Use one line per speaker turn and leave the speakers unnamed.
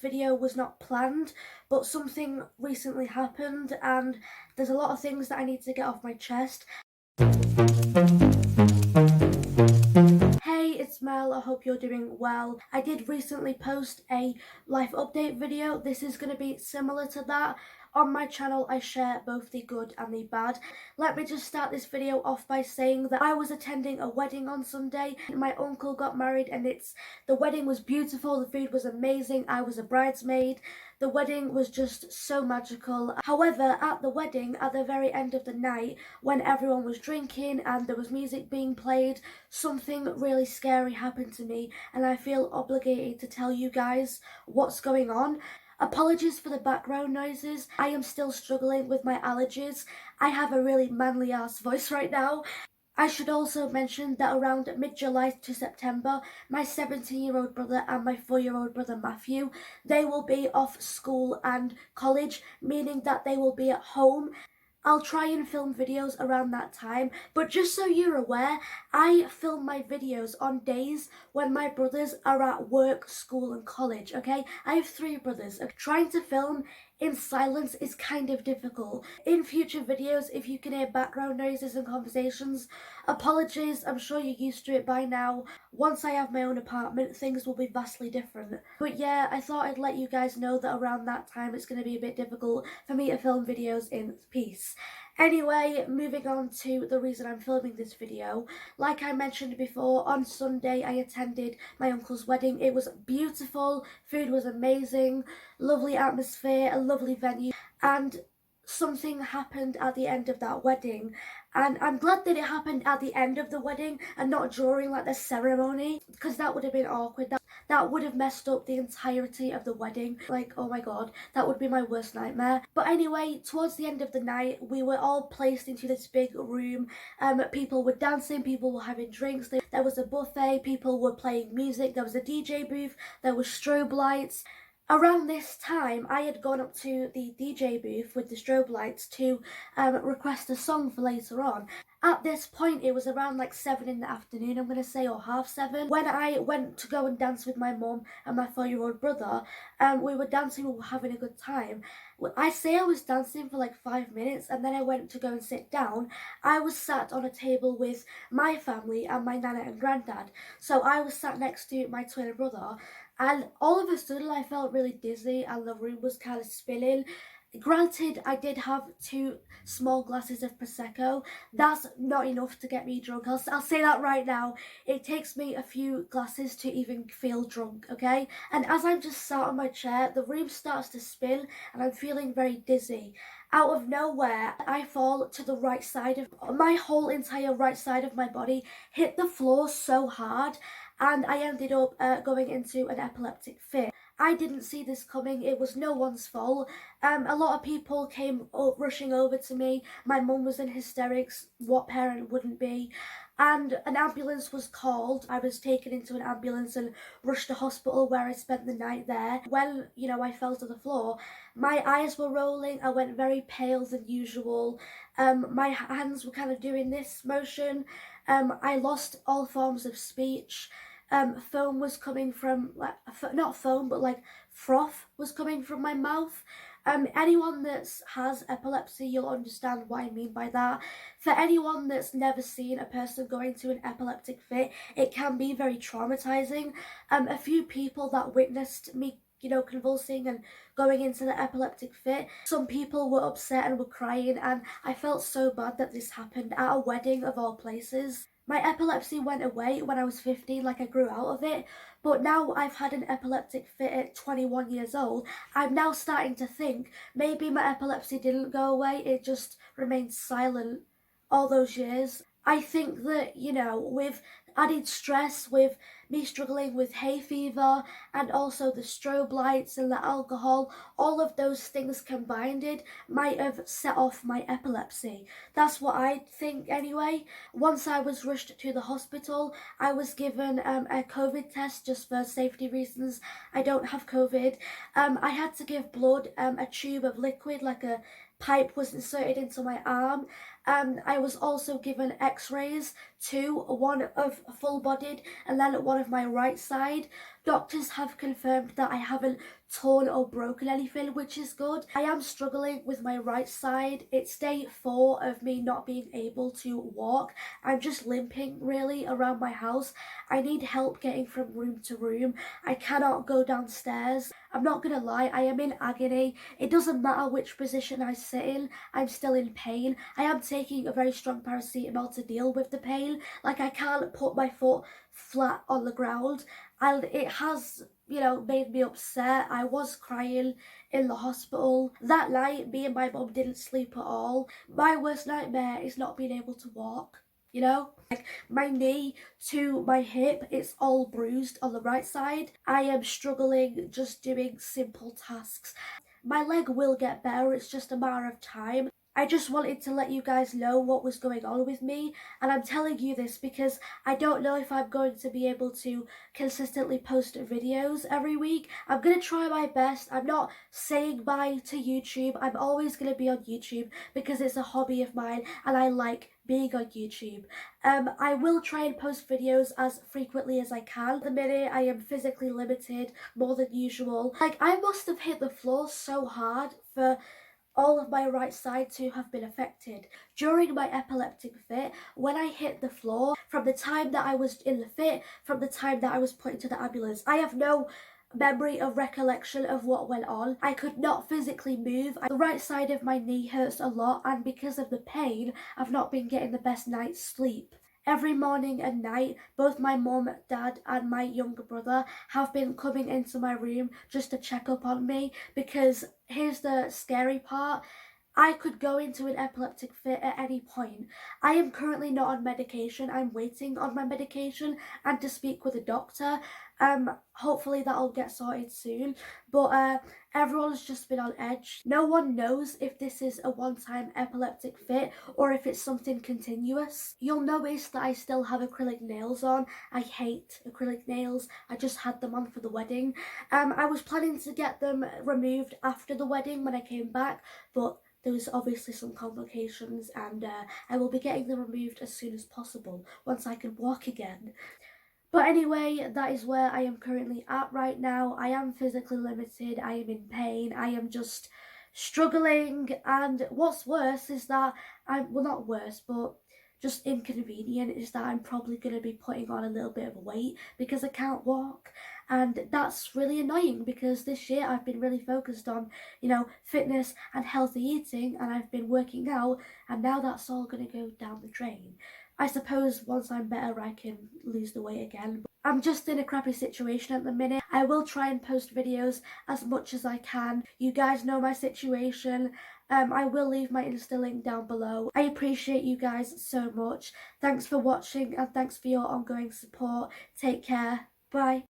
video was not planned, but something recently happened and there's a lot of things that I need to get off my chest. Hey, it's Mel, I hope you're doing well. I did recently post a life update video. This is going to be similar to that. On my channel, I share both the good and the bad. Let me just start this video off by saying that I was attending a wedding on Sunday. My uncle got married and the wedding was beautiful, the food was amazing, I was a bridesmaid. The wedding was just so magical. However, at the wedding, at the very end of the night, when everyone was drinking and there was music being played, something really scary happened to me and I feel obligated to tell you guys what's going on. Apologies for the background noises. I am still struggling with my allergies. I have a really manly ass voice right now. I should also mention that around mid-July to September, my 17-year-old brother and my 4-year-old brother Matthew, they will be off school and college, meaning that they will be at home. I'll try and film videos around that time, but just so you're aware, I film my videos on days when my brothers are at work, school and college, okay? I have 3 brothers. Trying to film in silence is kind of difficult. In future videos, if you can hear background noises and conversations, apologies, I'm sure you're used to it by now. Once I have my own apartment, things will be vastly different. But yeah, I thought I'd let you guys know that around that time it's going to be a bit difficult for me to film videos in peace. Anyway, moving on to the reason I'm filming this video. Like I mentioned before, on Sunday I attended my uncle's wedding. It was beautiful, food was amazing, lovely atmosphere, a lovely venue, and something happened at the end of that wedding, and I'm glad that it happened at the end of the wedding and not during like the ceremony, because that would have been awkward. That would have messed up the entirety of the wedding. Like, oh my god, that would be my worst nightmare. But anyway, towards the end of the night, we were all placed into this big room. People were dancing, people were having drinks, there was a buffet, people were playing music, there was a DJ booth, there was strobe lights. Around this time, I had gone up to the DJ booth with the strobe lights to request a song for later on. At this point, it was around like 7 in the afternoon, I'm going to say, or 7:30, when I went to go and dance with my mum and my 4-year-old brother. We were dancing, we were having a good time. I say I was dancing for like 5 minutes and then I went to go and sit down. I was sat on a table with my family and my nana and granddad. So I was sat next to my twin brother, and all of a sudden I felt really dizzy and the room was kind of spinning. Granted, I did have 2 small glasses of Prosecco. That's not enough to get me drunk. I'll say that right now. It takes me a few glasses to even feel drunk, okay? And as I'm just sat on my chair, the room starts to spin and I'm feeling very dizzy. Out of nowhere, I fall to the right side of my whole entire right side of my body, hit the floor so hard, and I ended up going into an epileptic fit. I didn't see this coming, it was no one's fault. A lot of people came rushing over to me. My mum was in hysterics, what parent wouldn't be? And an ambulance was called. I was taken into an ambulance and rushed to hospital where I spent the night there. When, I fell to the floor, my eyes were rolling, I went very pale than usual. My hands were kind of doing this motion. I lost all forms of speech. Foam was coming from, not foam, but like froth was coming from my mouth. Anyone that has epilepsy, you'll understand what I mean by that. For anyone that's never seen a person going to an epileptic fit, it can be very traumatizing. A few people that witnessed me convulsing and going into the epileptic fit, some people were upset and were crying, and I felt so bad that this happened at a wedding of all places. My epilepsy went away when I was 15, like I grew out of it, but now I've had an epileptic fit at 21 years old. I'm now starting to think maybe my epilepsy didn't go away, it just remained silent all those years. I think that, with added stress, with me struggling with hay fever and also the strobe lights and the alcohol, all of those things combined might have set off my epilepsy. That's what I think anyway. Once I was rushed to the hospital, I was given a COVID test just for safety reasons. I don't have COVID. I had to give blood, a tube of liquid, like a pipe was inserted into my arm. I was also given x-rays, 2, one of full-bodied and then one of my right side. Doctors have confirmed that I haven't torn or broken anything, which is good. I am struggling with my right side. It's day 4 of me not being able to walk. I'm just limping really around my house. I need help getting from room to room. I cannot go downstairs. I'm not gonna lie, I am in agony. It doesn't matter which position I sit in, I'm still in pain. I am taking a very strong paracetamol to deal with the pain. Like, I can't put my foot flat on the ground, and it has, you know, made me upset. I was crying in the hospital. That night, me and my mum didn't sleep at all. My worst nightmare is not being able to walk, you know? Like, my knee to my hip, it's all bruised on the right side. I am struggling just doing simple tasks. My leg will get better, it's just a matter of time. I just wanted to let you guys know what was going on with me, and I'm telling you this because I don't know if I'm going to be able to consistently post videos every week. I'm going to try my best. I'm not saying bye to YouTube. I'm always going to be on YouTube because it's a hobby of mine and I like being on YouTube. I will try and post videos as frequently as I can. At the minute, I am physically limited more than usual. Like, I must have hit the floor so hard for all of my right side to have been affected. During my epileptic fit, when I hit the floor, from the time that I was in the fit, from the time that I was put into the ambulance, I have no memory or recollection of what went on. I could not physically move. The right side of my knee hurts a lot, and because of the pain, I've not been getting the best night's sleep. Every morning and night, both my mum, dad and my younger brother have been coming into my room just to check up on me, because here's the scary part. I could go into an epileptic fit at any point. I am currently not on medication. I'm waiting on my medication and to speak with a doctor. Hopefully that'll get sorted soon. But everyone's just been on edge. No one knows if this is a one-time epileptic fit or if it's something continuous. You'll notice that I still have acrylic nails on. I hate acrylic nails. I just had them on for the wedding. I was planning to get them removed after the wedding when I came back, but there was obviously some complications, and I will be getting them removed as soon as possible once I can walk again. But anyway, that is where I am currently at right now. I am physically limited, I am in pain, I am just struggling, and what's worse is that well, not worse, but just inconvenient, is that I'm probably going to be putting on a little bit of weight because I can't walk. And that's really annoying because this year I've been really focused on, you know, fitness and healthy eating, and I've been working out, and now that's all going to go down the drain. I suppose once I'm better I can lose the weight again. But I'm just in a crappy situation at the minute. I will try and post videos as much as I can. You guys know my situation. I will leave my Insta link down below. I appreciate you guys so much. Thanks for watching and thanks for your ongoing support. Take care. Bye.